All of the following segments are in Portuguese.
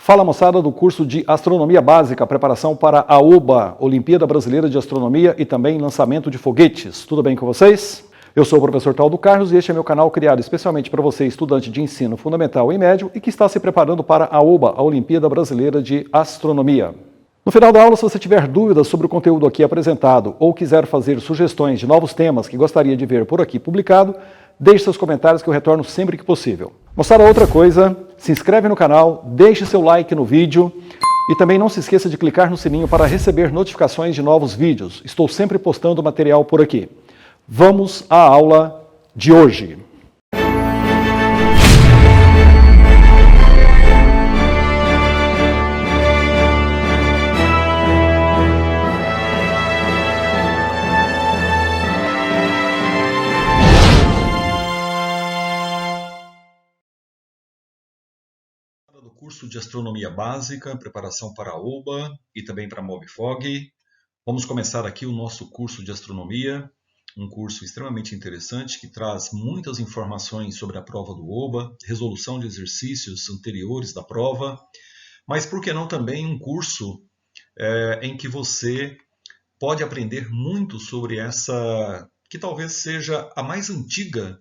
Fala moçada do curso de Astronomia Básica, preparação para a OBA, Olimpíada Brasileira de Astronomia e também lançamento de foguetes. Tudo bem com vocês? Eu sou o professor Taldo Carlos e este é meu canal criado especialmente para você, estudante de ensino fundamental e médio e que está se preparando para a OBA, a Olimpíada Brasileira de Astronomia. No final da aula, se você tiver dúvidas sobre o conteúdo aqui apresentado ou quiser fazer sugestões de novos temas que gostaria de ver por aqui publicado, deixe seus comentários que eu retorno sempre que possível. Moçada, outra coisa, se inscreve no canal, deixe seu like no vídeo e também não se esqueça de clicar no sininho para receber notificações de novos vídeos. Estou sempre postando material por aqui. Vamos à aula de hoje. Do curso de Astronomia Básica, preparação para a OBA e também para a MOBFOG. Vamos começar aqui o nosso curso de Astronomia, um curso extremamente interessante que traz muitas informações sobre a prova do OBA, resolução de exercícios anteriores da prova, mas por que não também um curso em que você pode aprender muito sobre essa, que talvez seja a mais antiga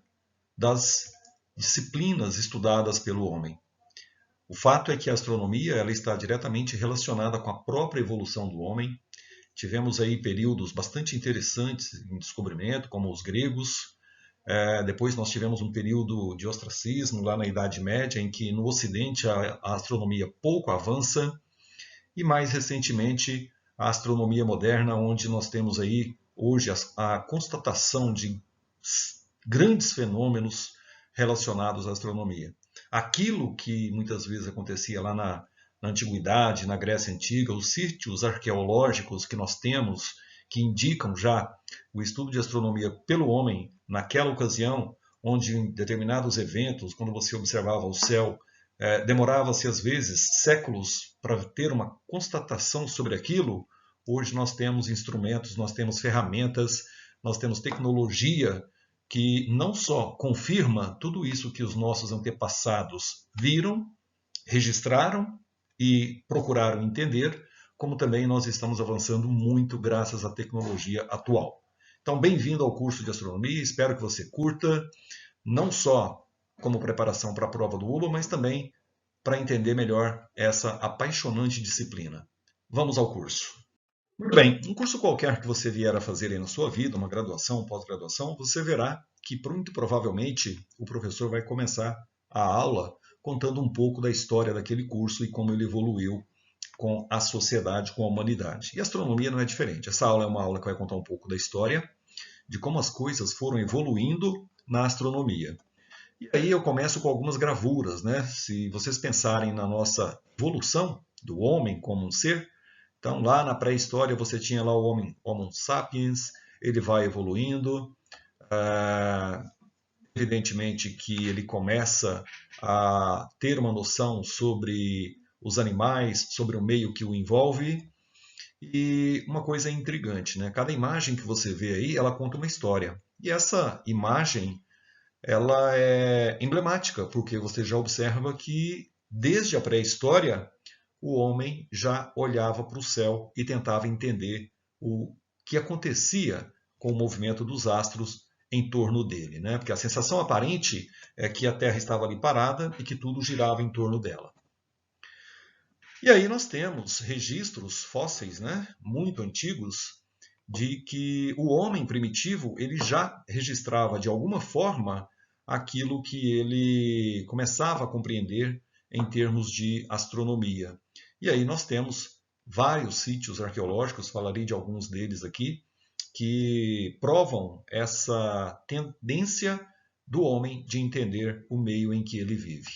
das disciplinas estudadas pelo homem. O fato é que a astronomia ela está diretamente relacionada com a própria evolução do homem. Tivemos aí períodos bastante interessantes em descobrimento, como os gregos. Depois nós tivemos um período de ostracismo lá na Idade Média, em que no Ocidente a astronomia pouco avança. E mais recentemente a astronomia moderna, onde nós temos aí hoje a constatação de grandes fenômenos relacionados à astronomia. Aquilo que muitas vezes acontecia lá na Antiguidade, na Grécia Antiga, os sítios arqueológicos que nós temos, que indicam já o estudo de astronomia pelo homem naquela ocasião, onde em determinados eventos, quando você observava o céu, demorava-se às vezes séculos para ter uma constatação sobre aquilo. Hoje nós temos instrumentos, nós temos ferramentas, nós temos tecnologia que não só confirma tudo isso que os nossos antepassados viram, registraram e procuraram entender, como também nós estamos avançando muito graças à tecnologia atual. Então, bem-vindo ao curso de astronomia, espero que você curta, não só como preparação para a prova do OBA, mas também para entender melhor essa apaixonante disciplina. Vamos ao curso. Muito bem, um curso qualquer que você vier a fazer aí na sua vida, uma graduação, pós-graduação, você verá que muito provavelmente o professor vai começar a aula contando um pouco da história daquele curso e como ele evoluiu com a sociedade, com a humanidade. E a astronomia não é diferente. Essa aula é uma aula que vai contar um pouco da história, de como as coisas foram evoluindo na astronomia. E aí eu começo com algumas gravuras, né? Se vocês pensarem na nossa evolução do homem como um ser, então, lá na pré-história, você tinha lá o Homo sapiens, ele vai evoluindo. Evidentemente que ele começa a ter uma noção sobre os animais, sobre o meio que o envolve. E uma coisa intrigante, né? Cada imagem que você vê aí, ela conta uma história. E essa imagem, ela é emblemática, porque você já observa que, desde a pré-história, o homem já olhava para o céu e tentava entender o que acontecia com o movimento dos astros em torno dele, né? Porque a sensação aparente é que a Terra estava ali parada e que tudo girava em torno dela. E aí nós temos registros fósseis, né, muito antigos, de que o homem primitivo ele já registrava de alguma forma aquilo que ele começava a compreender em termos de astronomia. E aí nós temos vários sítios arqueológicos, falarei de alguns deles aqui, que provam essa tendência do homem de entender o meio em que ele vive.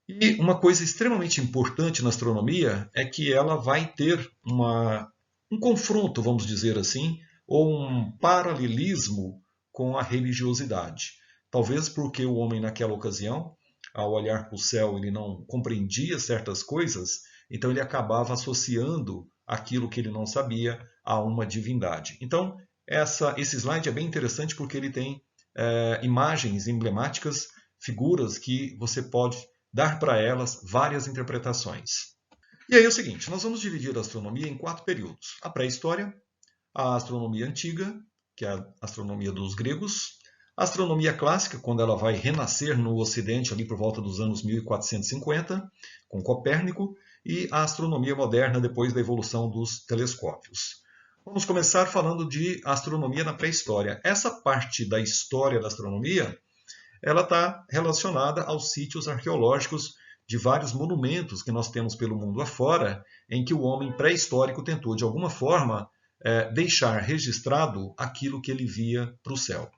E uma coisa extremamente importante na astronomia é que ela vai ter um confronto, vamos dizer assim, ou um paralelismo com a religiosidade. Talvez porque o homem naquela ocasião, ao olhar para o céu, ele não compreendia certas coisas, então ele acabava associando aquilo que ele não sabia a uma divindade. Então, esse slide é bem interessante porque ele tem imagens emblemáticas, figuras que você pode dar para elas várias interpretações. E aí é o seguinte, nós vamos dividir a astronomia em 4 períodos. A pré-história, a astronomia antiga, que é a astronomia dos gregos, a astronomia clássica, quando ela vai renascer no Ocidente ali por volta dos anos 1450, com Copérnico, e a astronomia moderna depois da evolução dos telescópios. Vamos começar falando de astronomia na pré-história. Essa parte da história da astronomia, ela está relacionada aos sítios arqueológicos de vários monumentos que nós temos pelo mundo afora, em que o homem pré-histórico tentou, de alguma forma, deixar registrado aquilo que ele via para o céu.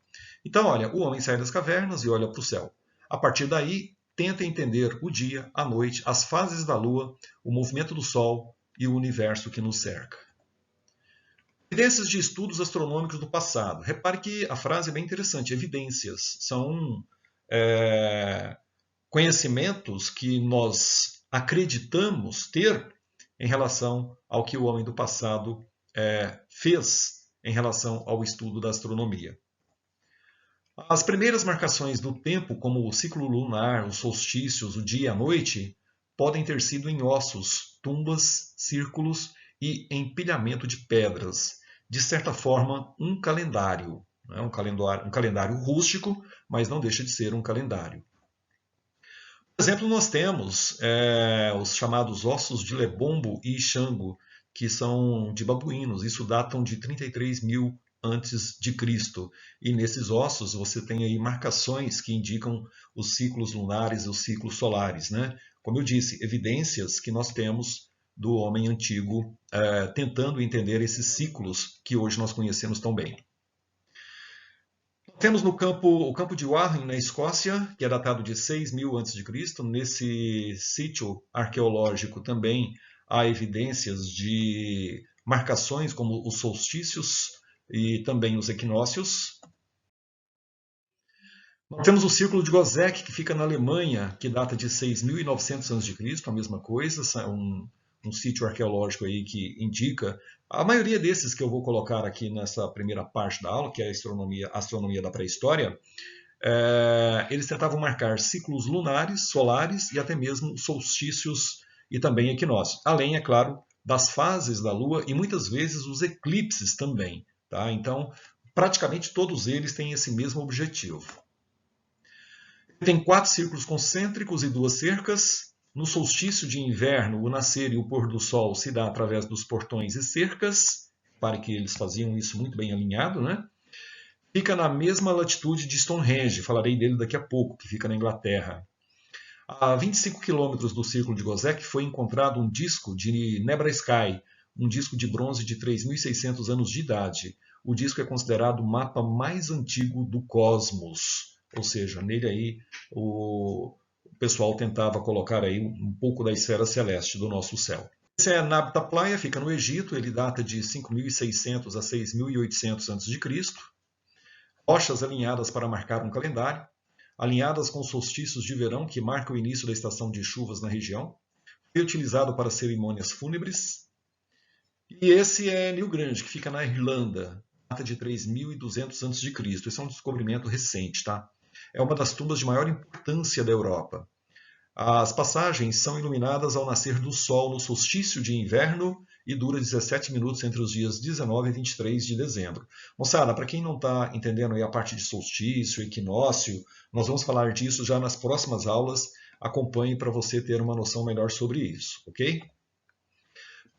Então, olha, o homem sai das cavernas e olha para o céu. A partir daí, tenta entender o dia, a noite, as fases da lua, o movimento do sol e o universo que nos cerca. Evidências de estudos astronômicos do passado. Repare que a frase é bem interessante. Evidências são conhecimentos que nós acreditamos ter em relação ao que o homem do passado fez em relação ao estudo da astronomia. As primeiras marcações do tempo, como o ciclo lunar, os solstícios, o dia e a noite, podem ter sido em ossos, tumbas, círculos e empilhamento de pedras. De certa forma, um calendário. Né? Um calendário rústico, mas não deixa de ser um calendário. Por exemplo, nós temos os chamados ossos de Lebombo e Xango, que são de babuínos. Isso datam de 33.000 antes de Cristo. E nesses ossos você tem aí marcações que indicam os ciclos lunares e os ciclos solares, né? Como eu disse, evidências que nós temos do homem antigo tentando entender esses ciclos que hoje nós conhecemos tão bem. Temos o campo de Warren, na Escócia, que é datado de 6.000 a.C. Nesse sítio arqueológico também há evidências de marcações como os solstícios e também os equinócios. Nós temos o Círculo de Gozek, que fica na Alemanha, que data de 6.900 a.C., a mesma coisa, um sítio arqueológico aí que indica. A maioria desses que eu vou colocar aqui nessa primeira parte da aula, que é a astronomia da pré-história, eles tentavam marcar ciclos lunares, solares e até mesmo solstícios e também equinócios. Além, é claro, das fases da Lua e muitas vezes os eclipses também. Tá? Então, praticamente todos eles têm esse mesmo objetivo. Tem 4 círculos concêntricos e 2 cercas. No solstício de inverno, o nascer e o pôr do sol se dá através dos portões e cercas. Repare que eles faziam isso muito bem alinhado, né? Fica na mesma latitude de Stonehenge, falarei dele daqui a pouco, que fica na Inglaterra. A 25 quilômetros do Círculo de Gozek foi encontrado um disco de Nebraska, um disco de bronze de 3.600 anos de idade. O disco é considerado o mapa mais antigo do cosmos, ou seja, nele aí o pessoal tentava colocar aí um pouco da esfera celeste do nosso céu. Esse é Nabta Playa, fica no Egito, ele data de 5.600 a 6.800 a.C. Rochas alinhadas para marcar um calendário, alinhadas com solstícios de verão que marcam o início da estação de chuvas na região. Foi utilizado para cerimônias fúnebres. E esse é Newgrange, que fica na Irlanda, data de 3.200 a.C. Esse é um descobrimento recente, tá? É uma das tumbas de maior importância da Europa. As passagens são iluminadas ao nascer do sol no solstício de inverno e dura 17 minutos entre os dias 19 e 23 de dezembro. Moçada, para quem não está entendendo aí a parte de solstício, equinócio, nós vamos falar disso já nas próximas aulas. Acompanhe para você ter uma noção melhor sobre isso, ok?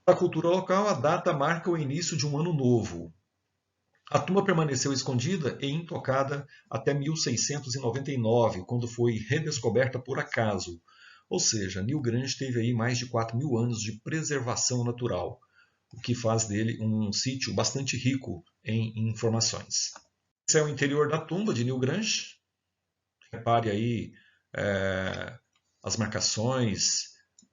Para a cultura local, a data marca o início de um ano novo. A tumba permaneceu escondida e intocada até 1699, quando foi redescoberta por acaso. Ou seja, Newgrange teve aí mais de 4.000 anos de preservação natural, o que faz dele um sítio bastante rico em informações. Esse é o interior da tumba de Newgrange. Repare aí as marcações,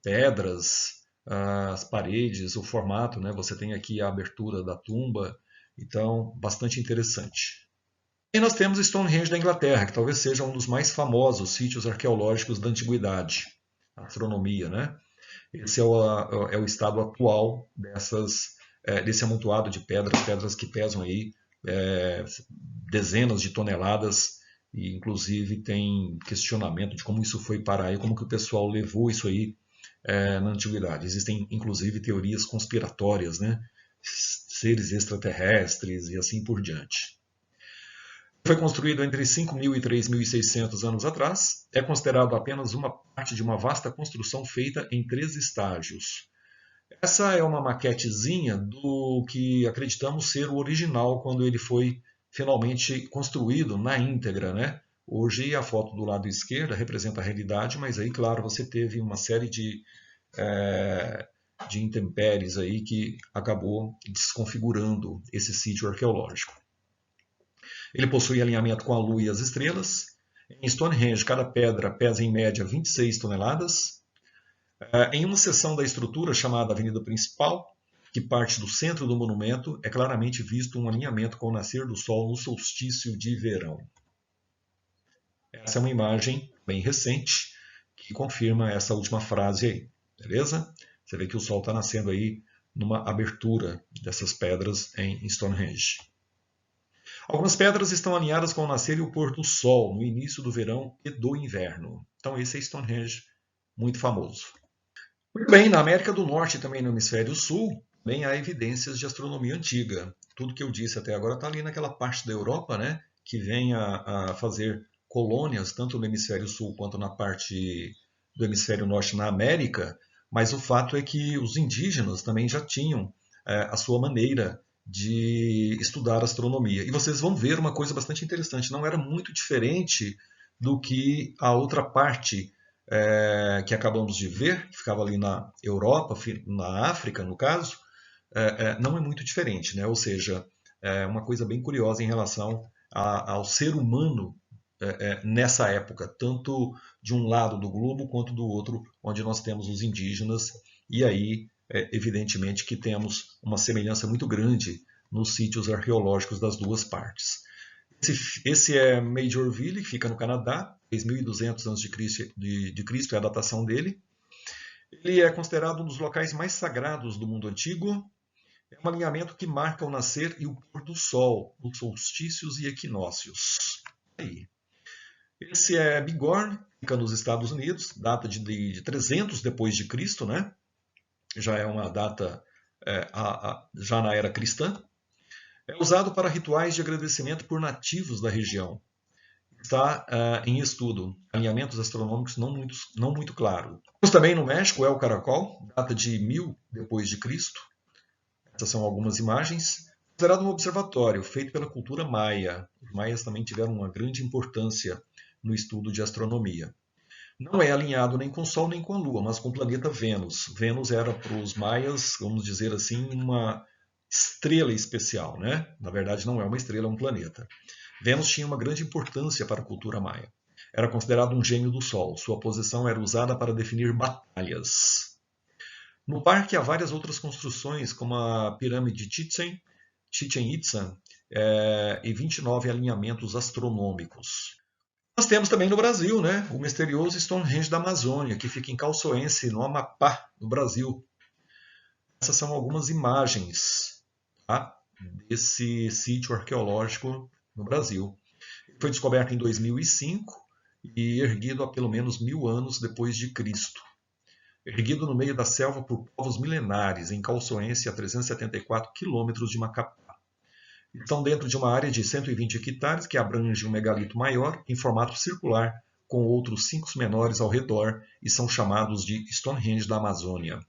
pedras, as paredes, o formato, né? Você tem aqui a abertura da tumba. Então, bastante interessante. E nós temos Stonehenge da Inglaterra, que talvez seja um dos mais famosos sítios arqueológicos da antiguidade, astronomia, né? Esse é o estado atual desse amontoado de pedras que pesam aí dezenas de toneladas e inclusive tem questionamento de como isso foi parar aí, como que o pessoal levou isso aí na antiguidade. Existem inclusive teorias conspiratórias, né? Seres extraterrestres e assim por diante. Foi construído entre 5.000 e 3.600 anos atrás. É considerado apenas uma parte de uma vasta construção feita em 3 estágios. Essa é uma maquetezinha do que acreditamos ser o original quando ele foi finalmente construído na íntegra, né? Hoje a foto do lado esquerdo representa a realidade, mas aí, claro, você teve uma série de intempéries aí que acabou desconfigurando esse sítio arqueológico. Ele possui alinhamento com a Lua e as estrelas. Em Stonehenge, cada pedra pesa em média 26 toneladas. Em uma seção da estrutura chamada Avenida Principal, que parte do centro do monumento, é claramente visto um alinhamento com o nascer do Sol no solstício de verão. Essa é uma imagem bem recente que confirma essa última frase aí, beleza? Você vê que o Sol está nascendo aí numa abertura dessas pedras em Stonehenge. Algumas pedras estão alinhadas com o nascer e o pôr do Sol no início do verão e do inverno. Então esse é Stonehenge, muito famoso. Muito bem, na América do Norte e também no Hemisfério Sul, bem, há evidências de astronomia antiga. Tudo que eu disse até agora está ali naquela parte da Europa, né, que vem a fazer colônias, tanto no Hemisfério Sul quanto na parte do Hemisfério Norte na América, mas o fato é que os indígenas também já tinham a sua maneira de estudar astronomia. E vocês vão ver uma coisa bastante interessante, não era muito diferente do que a outra parte que acabamos de ver, que ficava ali na Europa, na África, no caso, não é muito diferente, né? Ou seja, é uma coisa bem curiosa em relação ao ser humano nessa época, tanto de um lado do globo quanto do outro, onde nós temos os indígenas, e aí, evidentemente, que temos uma semelhança muito grande nos sítios arqueológicos das duas partes. Esse é Majorville, que fica no Canadá, 3.200 a.C. é a datação dele. Ele é considerado um dos locais mais sagrados do mundo antigo. É um alinhamento que marca o nascer e o pôr do sol, os solstícios e equinócios. Aí. Esse é Bigorre, fica nos Estados Unidos, data de 300 depois de Cristo, né? Já é uma data já na era cristã. É usado para rituais de agradecimento por nativos da região. Está em estudo, alinhamentos astronômicos não muito claros. Temos também no México El Caracol, data de 1000 depois de Cristo. Essas são algumas imagens. Considerado um observatório feito pela cultura maia. Os maias também tiveram uma grande importância no estudo de astronomia. Não é alinhado nem com o Sol nem com a Lua, mas com o planeta Vênus. Vênus era para os maias, vamos dizer assim, uma estrela especial, né? Na verdade não é uma estrela, é um planeta. Vênus tinha uma grande importância para a cultura maia. Era considerado um gêmeo do Sol. Sua posição era usada para definir batalhas. No parque há várias outras construções, como a pirâmide Chichen Itza, e 29 alinhamentos astronômicos. Nós temos também no Brasil, né, o misterioso Stonehenge da Amazônia, que fica em Calçoense, no Amapá, no Brasil. Essas são algumas imagens, tá, desse sítio arqueológico no Brasil. Foi descoberto em 2005 e erguido há pelo menos 1000 anos depois de Cristo. Erguido no meio da selva por povos milenares, em Calçoense, a 374 quilômetros de Macapá. Estão dentro de uma área de 120 hectares que abrange um megalito maior em formato circular, com outros 5 menores ao redor, e são chamados de Stonehenge da Amazônia.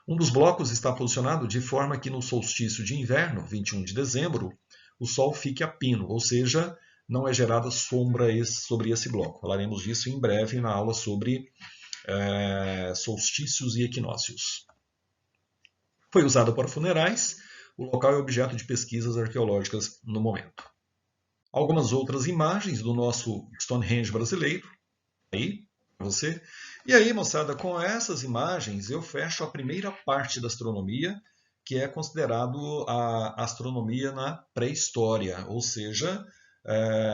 Um dos blocos está posicionado de forma que no solstício de inverno, 21 de dezembro, o Sol fique a pino, ou seja, não é gerada sombra sobre esse bloco. Falaremos disso em breve na aula sobre solstícios e equinócios. Foi usado para funerais. O local é objeto de pesquisas arqueológicas no momento. Algumas outras imagens do nosso Stonehenge brasileiro. Aí, para você. E aí, moçada, com essas imagens eu fecho a primeira parte da astronomia, que é considerado a astronomia na pré-história. Ou seja,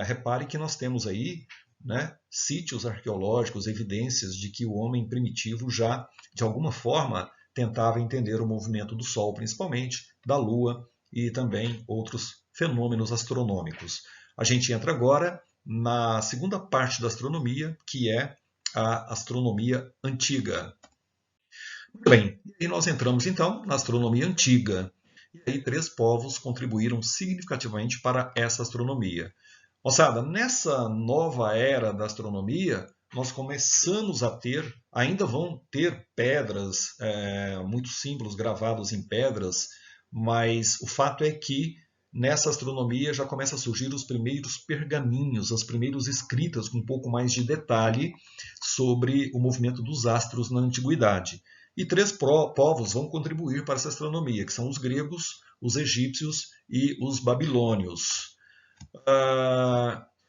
repare que nós temos aí, né, sítios arqueológicos, evidências de que o homem primitivo já, de alguma forma, tentava entender o movimento do Sol, principalmente, da Lua e também outros fenômenos astronômicos. A gente entra agora na segunda parte da astronomia, que é a astronomia antiga. Muito bem, e nós entramos então na astronomia antiga. E aí 3 povos contribuíram significativamente para essa astronomia. Moçada, nessa nova era da astronomia, nós começamos a ter, ainda vão ter pedras, muitos símbolos gravados em pedras, mas o fato é que nessa astronomia já começa a surgir os primeiros pergaminhos, as primeiras escritas com um pouco mais de detalhe sobre o movimento dos astros na antiguidade. E 3 povos vão contribuir para essa astronomia, que são os gregos, os egípcios e os babilônios.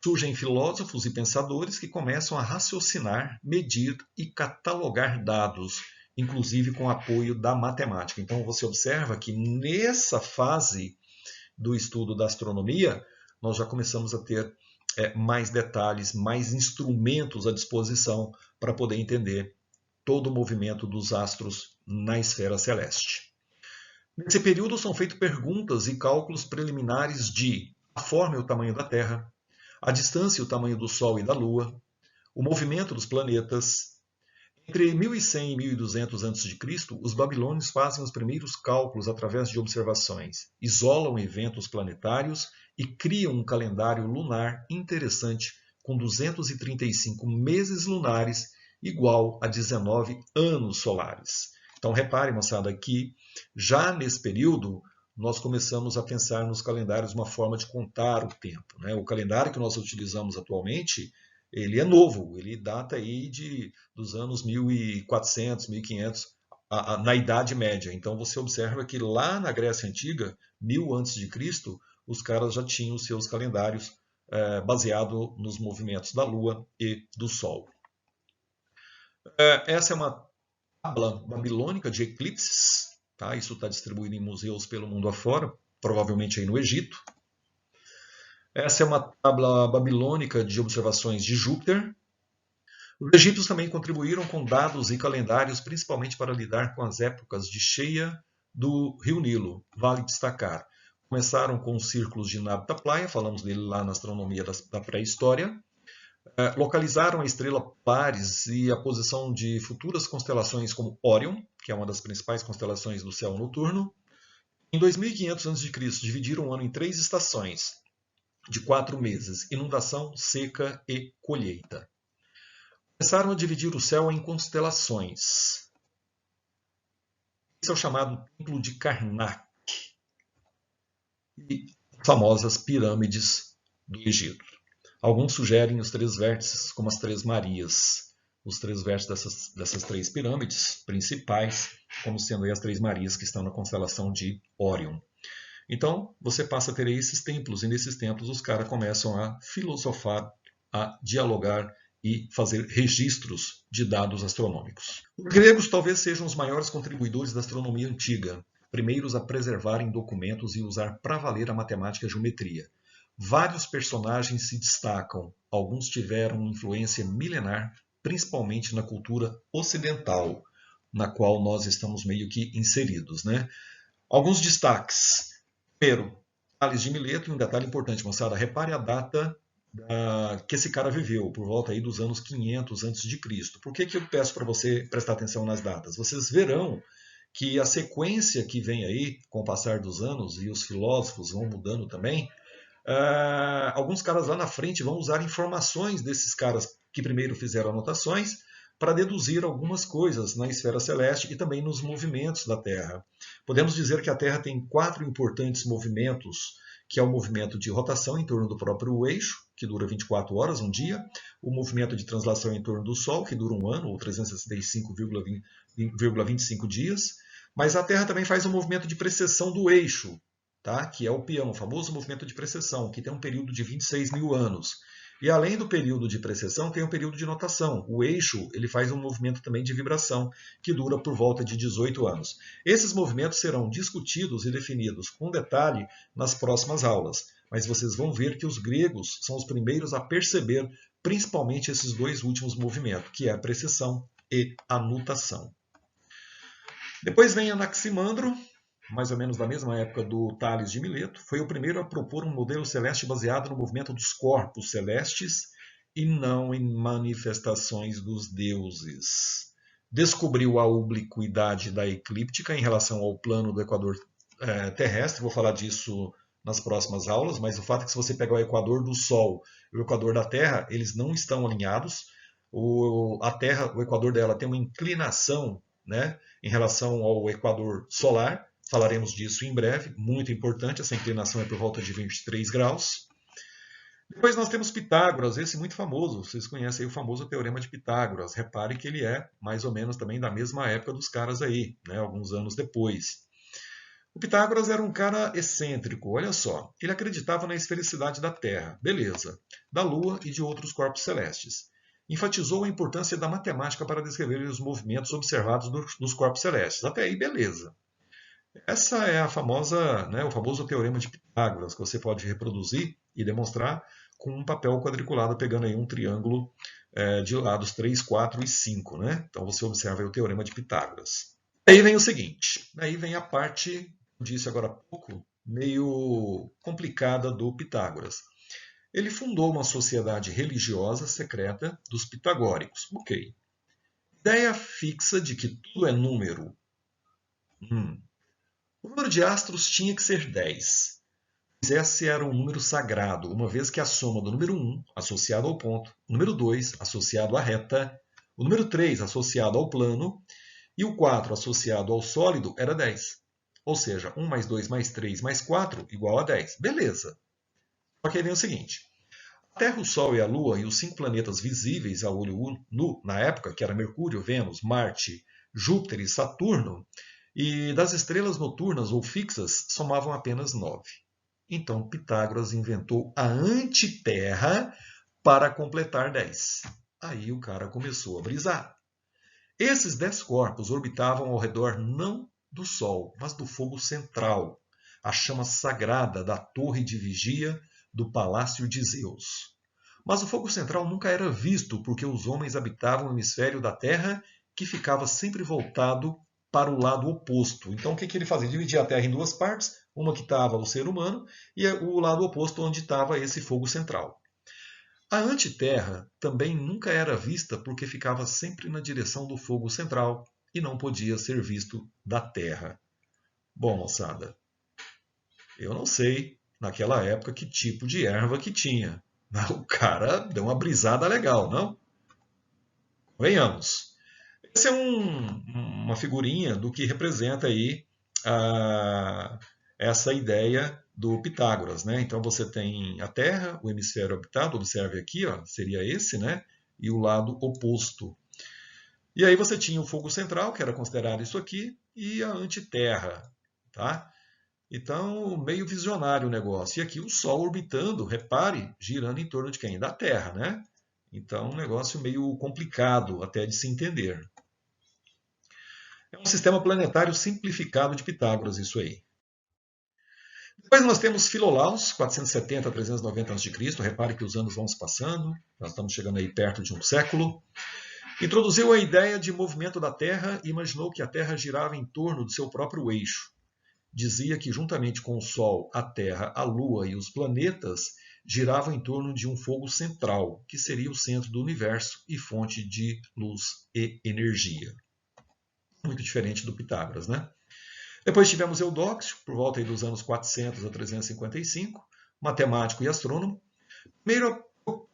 Surgem filósofos e pensadores que começam a raciocinar, medir e catalogar dados, inclusive com apoio da matemática. Então você observa que nessa fase do estudo da astronomia, nós já começamos a ter mais detalhes, mais instrumentos à disposição para poder entender todo o movimento dos astros na esfera celeste. Nesse período são feitas perguntas e cálculos preliminares de a forma e o tamanho da Terra, a distância e o tamanho do Sol e da Lua, o movimento dos planetas. Entre 1100 e 1200 a.C., os babilônios fazem os primeiros cálculos através de observações, isolam eventos planetários e criam um calendário lunar interessante com 235 meses lunares igual a 19 anos solares. Então repare, moçada, que já nesse período nós começamos a pensar nos calendários uma forma de contar o tempo, né? O calendário que nós utilizamos atualmente, ele é novo, ele data aí dos anos 1400, 1500, na Idade Média. Então você observa que lá na Grécia Antiga, 1000 a.C., os caras já tinham os seus calendários baseado nos movimentos da Lua e do Sol. Essa é uma tábua babilônica de eclipses, tá? Isso está distribuído em museus pelo mundo afora, provavelmente aí no Egito. Essa é uma tábua babilônica de observações de Júpiter. Os egípcios também contribuíram com dados e calendários, principalmente para lidar com as épocas de cheia do Rio Nilo. Vale destacar. Começaram com os círculos de Nabta Playa, falamos dele lá na astronomia da pré-história. Localizaram a estrela Polaris e a posição de futuras constelações como Órion, que é uma das principais constelações do céu noturno. Em 2500 a.C., dividiram o ano em 3 estações, de 4 meses: inundação, seca e colheita. Começaram a dividir o céu em constelações. Esse é o chamado Templo de Karnak e as famosas pirâmides do Egito. Alguns sugerem os 3 vértices como as 3 Marias, os 3 vértices dessas 3 pirâmides principais, como sendo aí as 3 Marias que estão na constelação de Órion. Então, você passa a ter aí esses templos, e nesses templos os caras começam a filosofar, a dialogar e fazer registros de dados astronômicos. Os gregos talvez sejam os maiores contribuidores da astronomia antiga, primeiros a preservarem documentos e usar para valer a matemática e a geometria. Vários personagens se destacam, alguns tiveram influência milenar, principalmente na cultura ocidental, na qual nós estamos meio que inseridos, né? Alguns destaques. Primeiro, Tales de Mileto, e um detalhe importante, moçada, repare a data que esse cara viveu, por volta aí dos anos 500 a.C. Por que eu peço para você prestar atenção nas datas? Vocês verão que a sequência que vem aí, com o passar dos anos, e os filósofos vão mudando também, alguns caras lá na frente vão usar informações desses caras que primeiro fizeram anotações para deduzir algumas coisas na esfera celeste e também nos movimentos da Terra. Podemos dizer que a Terra tem 4 importantes movimentos, que é o movimento de rotação em torno do próprio eixo, que dura 24 horas, um dia, o movimento de translação em torno do Sol, que dura um ano, ou 365,25 dias, mas a Terra também faz um movimento de precessão do eixo, tá? Que é o peão, o famoso movimento de precessão, que tem um período de 26 mil anos. E além do período de precessão, tem um período de rotação. O eixo ele faz um movimento também de vibração, que dura por volta de 18 anos. Esses movimentos serão discutidos e definidos com detalhe nas próximas aulas, mas vocês vão ver que os gregos são os primeiros a perceber principalmente esses 2 últimos movimentos, que é a precessão e a nutação. Depois vem Anaximandro, mais ou menos da mesma época do Tales de Mileto, foi o primeiro a propor um modelo celeste baseado no movimento dos corpos celestes e não em manifestações dos deuses. Descobriu a obliquidade da eclíptica em relação ao plano do equador terrestre, vou falar disso nas próximas aulas, mas o fato é que se você pegar o equador do Sol e o equador da Terra, eles não estão alinhados. A Terra, o equador dela tem uma inclinação, né, em relação ao equador solar. Falaremos disso em breve, muito importante, essa inclinação é por volta de 23 graus. Depois nós temos Pitágoras, esse muito famoso, vocês conhecem aí o famoso Teorema de Pitágoras. Repare que ele é mais ou menos também da mesma época dos caras aí, né, alguns anos depois. O Pitágoras era um cara excêntrico, olha só. Ele acreditava na esfericidade da Terra, beleza, da Lua e de outros corpos celestes. Enfatizou a importância da matemática para descrever os movimentos observados nos corpos celestes. Até aí, beleza. Essa é a famosa, né, o famoso Teorema de Pitágoras, que você pode reproduzir e demonstrar com um papel quadriculado, pegando aí um triângulo de lados 3, 4 e 5. Né? Então você observa aí o Teorema de Pitágoras. Aí vem o seguinte, aí vem a parte, disse agora há pouco, meio complicada do Pitágoras. Ele fundou uma sociedade religiosa secreta dos pitagóricos. Ok. Ideia fixa de que tudo é número. O número de astros tinha que ser 10, pois esse era um número sagrado, uma vez que a soma do número 1, associado ao ponto, o número 2, associado à reta, o número 3, associado ao plano, e o 4, associado ao sólido, era 10. Ou seja, 1 mais 2 mais 3 mais 4 igual a 10. Beleza. Só que aí vem o seguinte. A Terra, o Sol e a Lua e os 5 planetas visíveis a olho nu na época, que era Mercúrio, Vênus, Marte, Júpiter e Saturno, e das estrelas noturnas ou fixas, somavam apenas 9. Então Pitágoras inventou a antiterra para completar 10. Aí o cara começou a brisar. Esses 10 corpos orbitavam ao redor não do Sol, mas do fogo central, a chama sagrada da torre de vigia do palácio de Zeus. Mas o fogo central nunca era visto porque os homens habitavam o hemisfério da Terra que ficava sempre voltado para o lado oposto. Então o que ele fazia? Dividia a Terra em duas partes, uma que estava o ser humano e o lado oposto onde estava esse fogo central. A antiterra também nunca era vista porque ficava sempre na direção do fogo central e não podia ser visto da Terra. Bom, moçada, eu não sei naquela época que tipo de erva que tinha. O cara deu uma brisada legal, não? Venhamos. Essa é uma figurinha do que representa aí essa ideia do Pitágoras, né? Então você tem a Terra, o hemisfério habitado, observe aqui, ó, seria esse, né? E o lado oposto. E aí você tinha o fogo central, que era considerado isso aqui, e a antiterra, tá? Então, meio visionário o negócio. E aqui o Sol orbitando, repare, girando em torno de quem? Da Terra, né? Então, um negócio meio complicado até de se entender. É um sistema planetário simplificado de Pitágoras, isso aí. Depois nós temos Filolaus, 470 a 390 a.C. Repare que os anos vão se passando, nós estamos chegando aí perto de um século. Introduziu a ideia de movimento da Terra e imaginou que a Terra girava em torno do seu próprio eixo. Dizia que juntamente com o Sol, a Terra, a Lua e os planetas giravam em torno de um fogo central, que seria o centro do universo e fonte de luz e energia. Muito diferente do Pitágoras, né? Depois tivemos Eudóxio, por volta dos anos 400 a 355, matemático e astrônomo. Primeiro,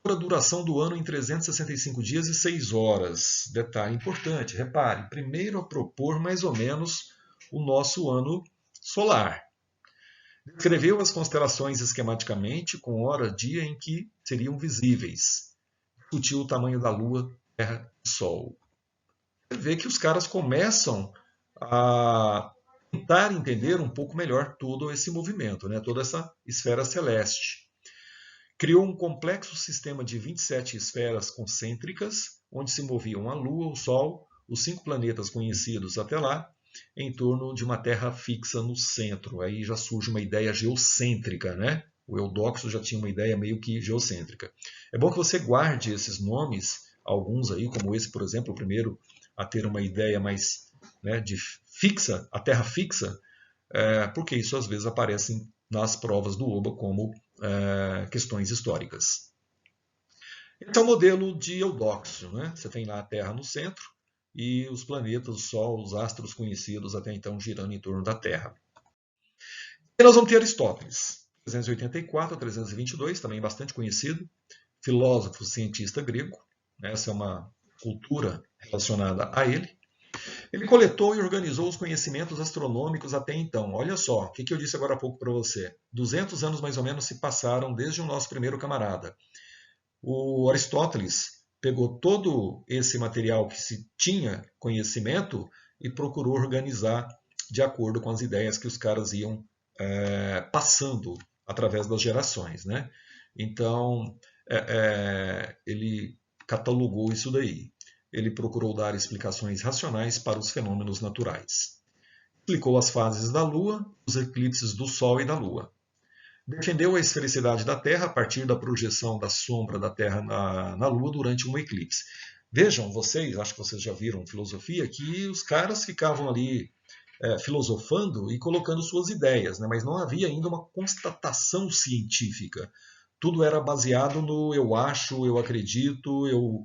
a duração do ano em 365 dias e 6 horas. Detalhe importante, repare, primeiro a propor mais ou menos o nosso ano solar. Descreveu as constelações esquematicamente, com hora e dia em que seriam visíveis. Discutiu o tamanho da Lua, Terra e Sol. Você vê que os caras começam a tentar entender um pouco melhor todo esse movimento, né? Toda essa esfera celeste. Criou um complexo sistema de 27 esferas concêntricas, onde se moviam a Lua, o Sol, os 5 planetas conhecidos até lá, em torno de uma Terra fixa no centro. Aí já surge uma ideia geocêntrica, né? O Eudóxio já tinha uma ideia meio que geocêntrica. É bom que você guarde esses nomes, alguns aí, como esse, por exemplo, o primeiro a ter uma ideia mais, né, de fixa, a Terra fixa, porque isso às vezes aparece nas provas do OBA como questões históricas. Esse é o modelo de Eudóxio, né? Você tem lá a Terra no centro e os planetas, o Sol, os astros conhecidos até então girando em torno da Terra. E nós vamos ter Aristóteles, 384 a 322, também bastante conhecido, filósofo, cientista grego. Essa é uma cultura relacionada a ele. Ele coletou e organizou os conhecimentos astronômicos até então. Olha só, o que eu disse agora há pouco para você. 200 anos mais ou menos se passaram desde o nosso primeiro camarada. O Aristóteles pegou todo esse material que se tinha conhecimento e procurou organizar de acordo com as ideias que os caras iam passando através das gerações, né? Então, ele catalogou isso daí. Ele procurou dar explicações racionais para os fenômenos naturais. Explicou as fases da Lua, os eclipses do Sol e da Lua. Defendeu a esfericidade da Terra a partir da projeção da sombra da Terra na Lua durante um eclipse. Vejam, vocês, acho que vocês já viram filosofia, que os caras ficavam ali filosofando e colocando suas ideias, né? Mas não havia ainda uma constatação científica. Tudo era baseado no eu acho, eu acredito, eu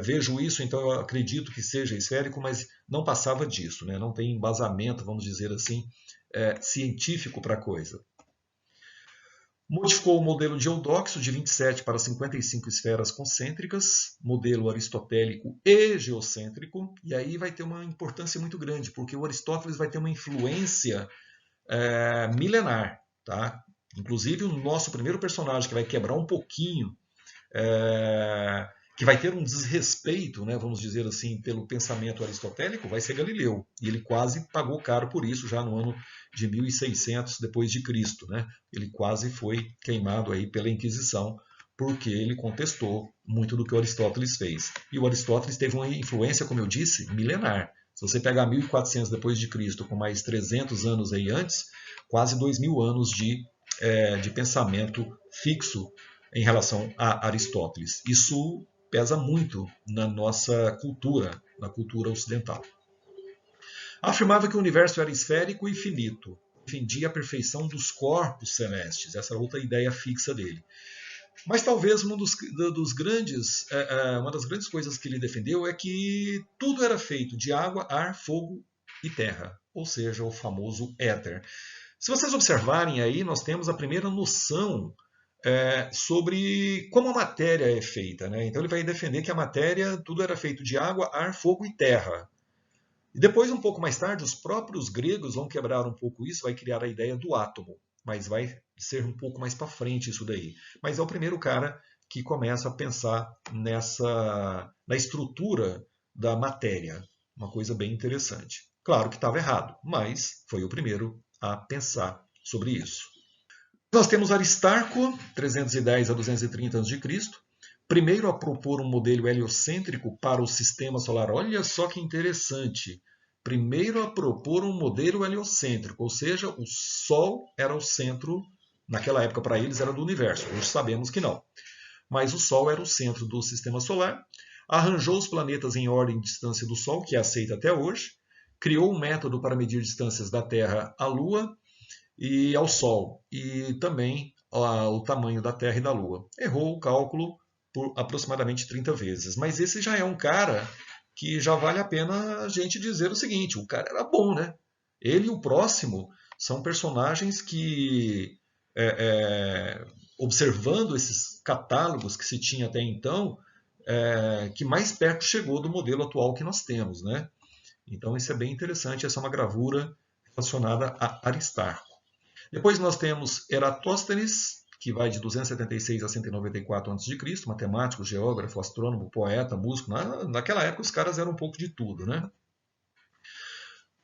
vejo isso, então eu acredito que seja esférico, mas não passava disso, né? Não tem embasamento, vamos dizer assim, científico para a coisa. Modificou o modelo de Eudóxio de 27 para 55 esferas concêntricas, modelo aristotélico e geocêntrico, e aí vai ter uma importância muito grande, porque o Aristóteles vai ter uma influência milenar. Tá? Inclusive, o nosso primeiro personagem que vai quebrar um pouquinho, que vai ter um desrespeito, né, vamos dizer assim, pelo pensamento aristotélico, vai ser Galileu. E ele quase pagou caro por isso já no ano de 1600 depois de Cristo, né? Ele quase foi queimado aí pela Inquisição porque ele contestou muito do que o Aristóteles fez. E o Aristóteles teve uma influência, como eu disse, milenar. Se você pegar 1400 depois de Cristo com mais 300 anos aí antes, quase 2000 anos de pensamento fixo em relação a Aristóteles. Isso pesa muito na nossa cultura, na cultura ocidental. Afirmava que o universo era esférico e finito, defendia a perfeição dos corpos celestes, essa é outra ideia fixa dele. Mas talvez uma das grandes coisas que ele defendeu é que tudo era feito de água, ar, fogo e terra, ou seja, o famoso éter. Se vocês observarem aí, nós temos a primeira noção sobre como a matéria é feita. Né? Então ele vai defender que a matéria, tudo era feito de água, ar, fogo e terra. E depois, um pouco mais tarde, os próprios gregos vão quebrar um pouco isso, vai criar a ideia do átomo, mas vai ser um pouco mais para frente isso daí. Mas é o primeiro cara que começa a pensar na estrutura da matéria, uma coisa bem interessante. Claro que estava errado, mas foi o primeiro a pensar sobre isso. Nós temos Aristarco, 310 a 230 a.C., primeiro a propor um modelo heliocêntrico para o sistema solar. Olha só que interessante. Primeiro a propor um modelo heliocêntrico, ou seja, o Sol era o centro, naquela época para eles era do universo, hoje sabemos que não. Mas o Sol era o centro do sistema solar, arranjou os planetas em ordem de distância do Sol, que é aceita até hoje, criou um método para medir distâncias da Terra à Lua e ao Sol, e também o tamanho da Terra e da Lua. Errou o cálculo por aproximadamente 30 vezes. Mas esse já é um cara que já vale a pena a gente dizer o seguinte, o cara era bom, né? Ele e o próximo são personagens que, observando esses catálogos que se tinha até então, que mais perto chegou do modelo atual que nós temos, né? Então isso é bem interessante, essa é uma gravura relacionada a Aristarco. Depois nós temos Eratóstenes, que vai de 276 a 194 a.C., matemático, geógrafo, astrônomo, poeta, músico. Naquela época os caras eram um pouco de tudo, né?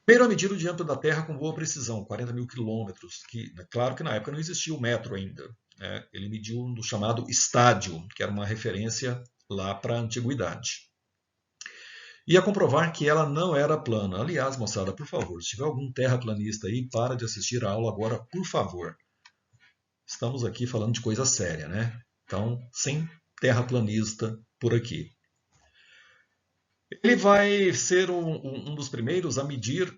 Primeiro a medir o diâmetro da Terra com boa precisão, 40 mil quilômetros. Claro que na época não existia o metro ainda. Né? Ele mediu no chamado estádio, que era uma referência lá para a antiguidade. E a comprovar que ela não era plana. Aliás, moçada, por favor, se tiver algum terraplanista aí, para de assistir a aula agora, por favor. Estamos aqui falando de coisa séria, né? Então, sem terraplanista por aqui. Ele vai ser um dos primeiros a medir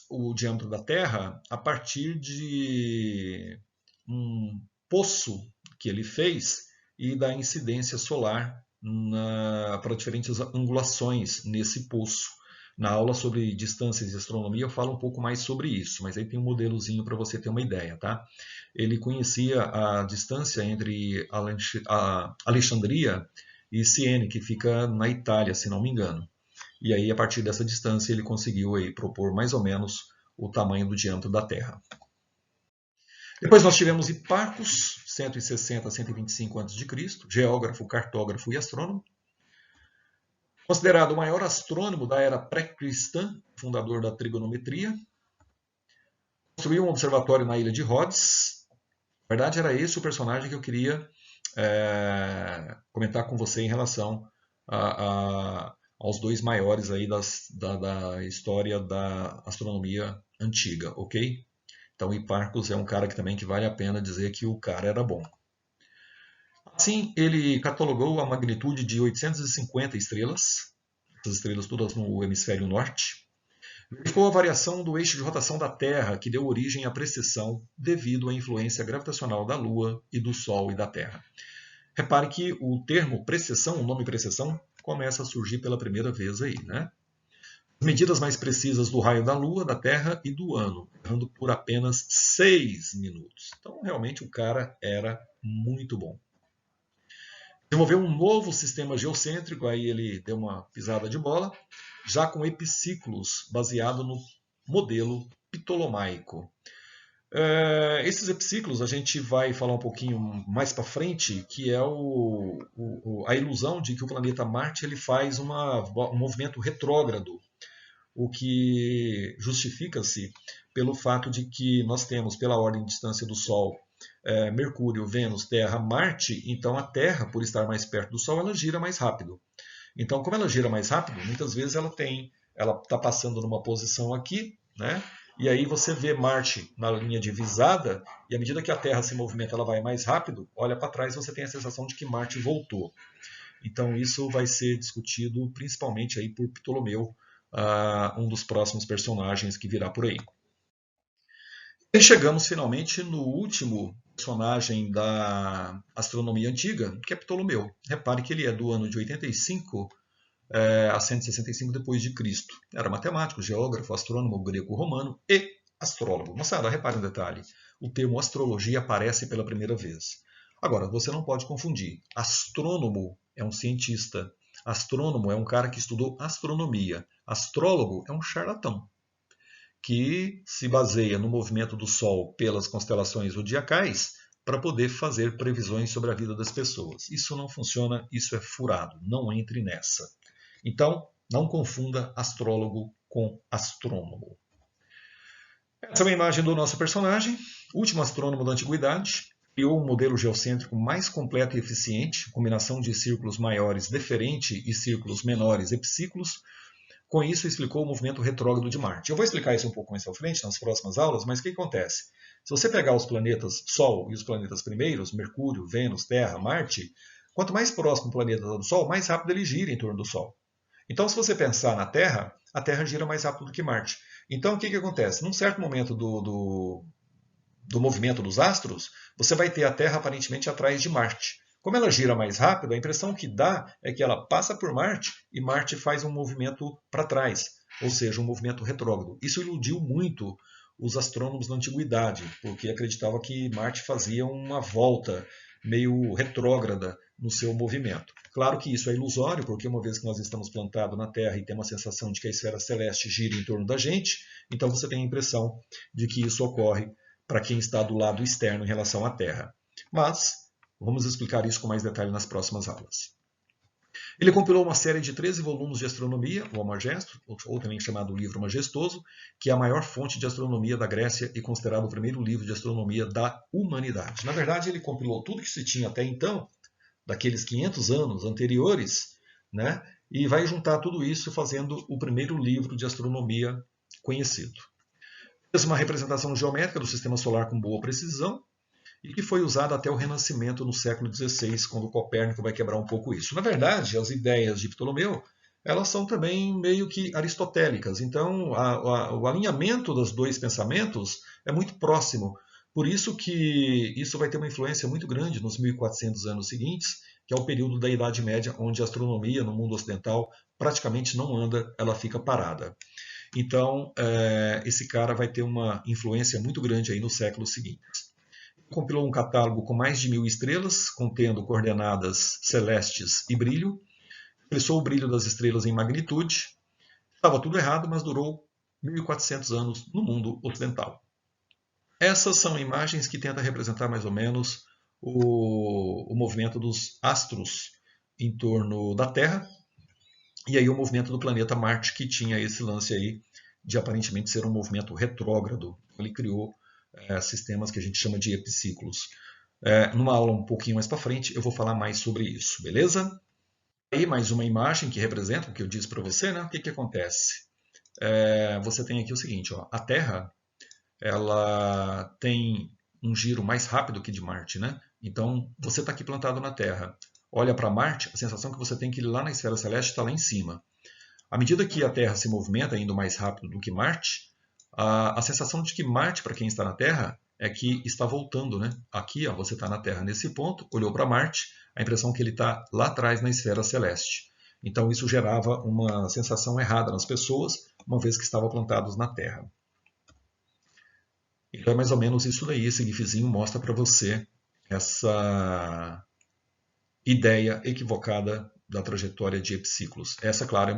o diâmetro da Terra a partir de um poço que ele fez e da incidência solar para diferentes angulações nesse poço. Na aula sobre distâncias de astronomia eu falo um pouco mais sobre isso, mas aí tem um modelozinho para você ter uma ideia, tá? Ele conhecia a distância entre Alexandria e Siena, que fica na Itália, se não me engano. E aí, a partir dessa distância, ele conseguiu aí propor mais ou menos o tamanho do diâmetro da Terra. Depois nós tivemos Hiparcos, 160 a 125 a.C., geógrafo, cartógrafo e astrônomo. Considerado o maior astrônomo da era pré-cristã, fundador da trigonometria. Construiu um observatório na ilha de Rhodes. Na verdade, era esse o personagem que eu queria comentar com você em relação aos dois maiores aí da história da astronomia antiga, ok? Então, Hiparcos é um cara que vale a pena dizer que o cara era bom. Assim, ele catalogou a magnitude de 850 estrelas, essas estrelas todas no hemisfério norte. Verificou a variação do eixo de rotação da Terra, que deu origem à precessão devido à influência gravitacional da Lua e do Sol e da Terra. Repare que o termo precessão, o nome precessão, começa a surgir pela primeira vez aí, né? Medidas mais precisas do raio da Lua, da Terra e do ano, errando por apenas 6 minutos. Então, realmente, o cara era muito bom. Desenvolveu um novo sistema geocêntrico, aí ele deu uma pisada de bola, já com epiciclos, baseado no modelo ptolomaico. Esses epiciclos a gente vai falar um pouquinho mais para frente, que é a ilusão de que o planeta Marte ele faz um movimento retrógrado, o que justifica-se pelo fato de que nós temos, pela ordem de distância do Sol, Mercúrio, Vênus, Terra, Marte, então a Terra, por estar mais perto do Sol, ela gira mais rápido. Então, como ela gira mais rápido, muitas vezes ela está passando numa posição aqui, né? E aí você vê Marte na linha divisada, e à medida que a Terra se movimenta, ela vai mais rápido, olha para trás e você tem a sensação de que Marte voltou. Então isso vai ser discutido principalmente aí por Ptolomeu, um dos próximos personagens que virá por aí. E chegamos finalmente no último personagem da astronomia antiga, que é Ptolomeu. Repare que ele é do ano de 85 a 165 depois de Cristo. Era matemático, geógrafo, astrônomo greco-romano e astrólogo. Moçada, repare um detalhe. O termo astrologia aparece pela primeira vez. Agora, você não pode confundir. Astrônomo é um cientista. Astrônomo é um cara que estudou astronomia. Astrólogo é um charlatão, que se baseia no movimento do Sol pelas constelações zodiacais para poder fazer previsões sobre a vida das pessoas. Isso não funciona, isso é furado. Não entre nessa. Então, não confunda astrólogo com astrônomo. Essa é uma imagem do nosso personagem, último astrônomo da antiguidade. Criou um modelo geocêntrico mais completo e eficiente, combinação de círculos maiores deferente e círculos menores epiciclos. Com isso, explicou o movimento retrógrado de Marte. Eu vou explicar isso um pouco mais à frente, nas próximas aulas, mas o que acontece? Se você pegar os planetas Sol e os planetas primeiros, Mercúrio, Vênus, Terra, Marte, quanto mais próximo o planeta do Sol, mais rápido ele gira em torno do Sol. Então, se você pensar na Terra, a Terra gira mais rápido do que Marte. Então, o que acontece? Num certo momento do movimento dos astros, você vai ter a Terra aparentemente atrás de Marte. Como ela gira mais rápido, a impressão que dá é que ela passa por Marte e Marte faz um movimento para trás, ou seja, um movimento retrógrado. Isso iludiu muito os astrônomos da antiguidade, porque acreditavam que Marte fazia uma volta meio retrógrada no seu movimento. Claro que isso é ilusório, porque uma vez que nós estamos plantados na Terra e temos a sensação de que a esfera celeste gira em torno da gente, então você tem a impressão de que isso ocorre para quem está do lado externo em relação à Terra. Mas vamos explicar isso com mais detalhe nas próximas aulas. Ele compilou uma série de 13 volumes de astronomia, o Almagesto, ou também chamado Livro Majestoso, que é a maior fonte de astronomia da Grécia e considerado o primeiro livro de astronomia da humanidade. Na verdade, ele compilou tudo que se tinha até então, daqueles 500 anos anteriores, né? E vai juntar tudo isso fazendo o primeiro livro de astronomia conhecido. Fez uma representação geométrica do sistema solar com boa precisão, e que foi usada até o Renascimento no século XVI, quando Copérnico vai quebrar um pouco isso. Na verdade, as ideias de Ptolomeu elas são também meio que aristotélicas. Então, o alinhamento dos dois pensamentos é muito próximo. Por isso que isso vai ter uma influência muito grande nos 1400 anos seguintes, que é o período da Idade Média, onde a astronomia no mundo ocidental praticamente não anda, ela fica parada. Então, esse cara vai ter uma influência muito grande aí nos séculos seguintes. Compilou um catálogo com mais de 1000 estrelas, contendo coordenadas celestes e brilho. Expressou o brilho das estrelas em magnitude. Estava tudo errado, mas durou 1400 anos no mundo ocidental. Essas são imagens que tentam representar mais ou menos o movimento dos astros em torno da Terra, e aí o movimento do planeta Marte, que tinha esse lance aí de aparentemente ser um movimento retrógrado. Ele criou sistemas que a gente chama de epiciclos. Numa aula um pouquinho mais para frente, eu vou falar mais sobre isso, beleza? Aí mais uma imagem que representa o que eu disse para você, né? O que acontece? Você tem aqui o seguinte, ó, a Terra ela tem um giro mais rápido que de Marte, né? Então, você está aqui plantado na Terra, olha para Marte, a sensação que você tem que lá na esfera celeste está lá em cima. À medida que a Terra se movimenta indo mais rápido do que Marte, a sensação de que Marte, para quem está na Terra, é que está voltando, né? Aqui, ó, você está na Terra nesse ponto, olhou para Marte, a impressão que ele está lá atrás na esfera celeste. Então, isso gerava uma sensação errada nas pessoas, uma vez que estavam plantados na Terra. Então é mais ou menos isso daí, esse gifzinho mostra para você essa ideia equivocada da trajetória de epiciclos. Essa, claro, é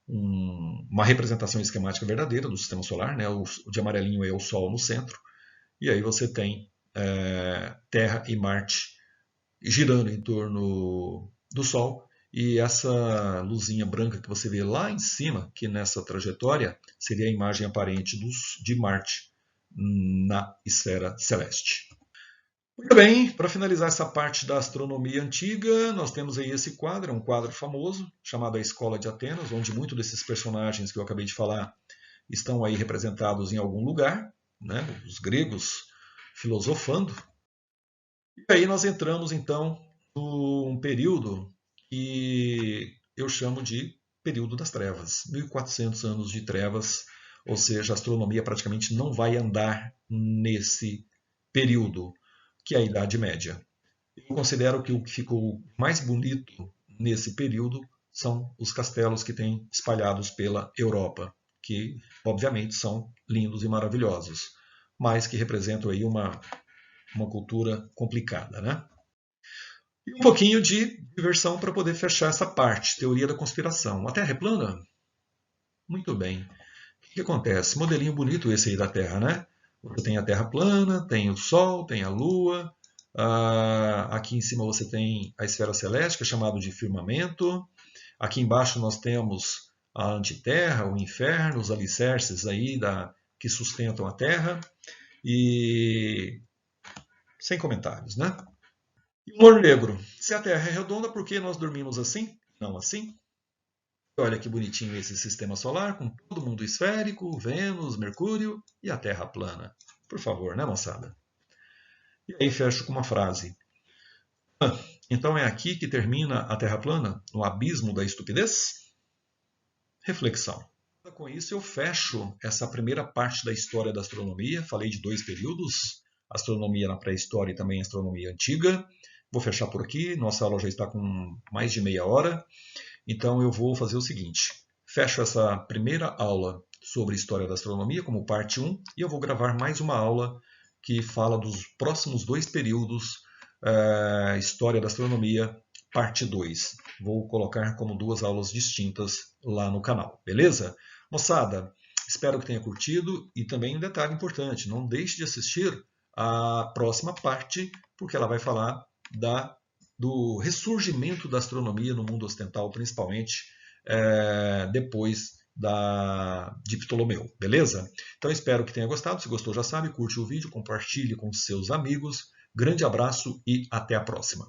uma representação esquemática verdadeira do sistema solar, né? O de amarelinho é o Sol no centro, e aí você tem Terra e Marte girando em torno do Sol, e essa luzinha branca que você vê lá em cima, que nessa trajetória seria a imagem aparente de Marte na esfera celeste. Muito bem, para finalizar essa parte da astronomia antiga, nós temos aí esse quadro, é um quadro famoso, chamado A Escola de Atenas, onde muitos desses personagens que eu acabei de falar estão aí representados em algum lugar, né? Os gregos filosofando. E aí nós entramos, então, num período que eu chamo de período das trevas, 1400 anos de trevas, ou seja, a astronomia praticamente não vai andar nesse período, que é a Idade Média. Eu considero que o que ficou mais bonito nesse período são os castelos que tem espalhados pela Europa, que obviamente são lindos e maravilhosos, mas que representam aí uma cultura complicada, né? E um pouquinho de diversão para poder fechar essa parte, teoria da conspiração. A Terra é plana? Muito bem. O que acontece? Modelinho bonito esse aí da Terra, né? Você tem a Terra plana, tem o Sol, tem a Lua. Aqui em cima você tem a esfera celeste, que é chamado de firmamento. Aqui embaixo nós temos a antiterra, o inferno, os alicerces aí que sustentam a Terra. E sem comentários, né? E humor negro. Se a Terra é redonda, por que nós dormimos assim? Não assim? Olha que bonitinho esse sistema solar, com todo mundo esférico, Vênus, Mercúrio e a Terra plana. Por favor, né, moçada? E aí fecho com uma frase. Então é aqui que termina a Terra plana? No abismo da estupidez? Reflexão. Com isso eu fecho essa primeira parte da história da astronomia. Falei de 2 períodos, astronomia na pré-história e também astronomia antiga. Vou fechar por aqui, nossa aula já está com mais de meia hora. Então eu vou fazer o seguinte, fecho essa primeira aula sobre história da astronomia como parte 1 e eu vou gravar mais uma aula que fala dos próximos 2 períodos, história da astronomia, parte 2. Vou colocar como 2 aulas distintas lá no canal, beleza? Moçada, espero que tenha curtido e também um detalhe importante, não deixe de assistir a próxima parte, porque ela vai falar do ressurgimento da astronomia no mundo ocidental, principalmente depois de Ptolomeu, beleza? Então espero que tenha gostado, se gostou já sabe, curte o vídeo, compartilhe com seus amigos, grande abraço e até a próxima.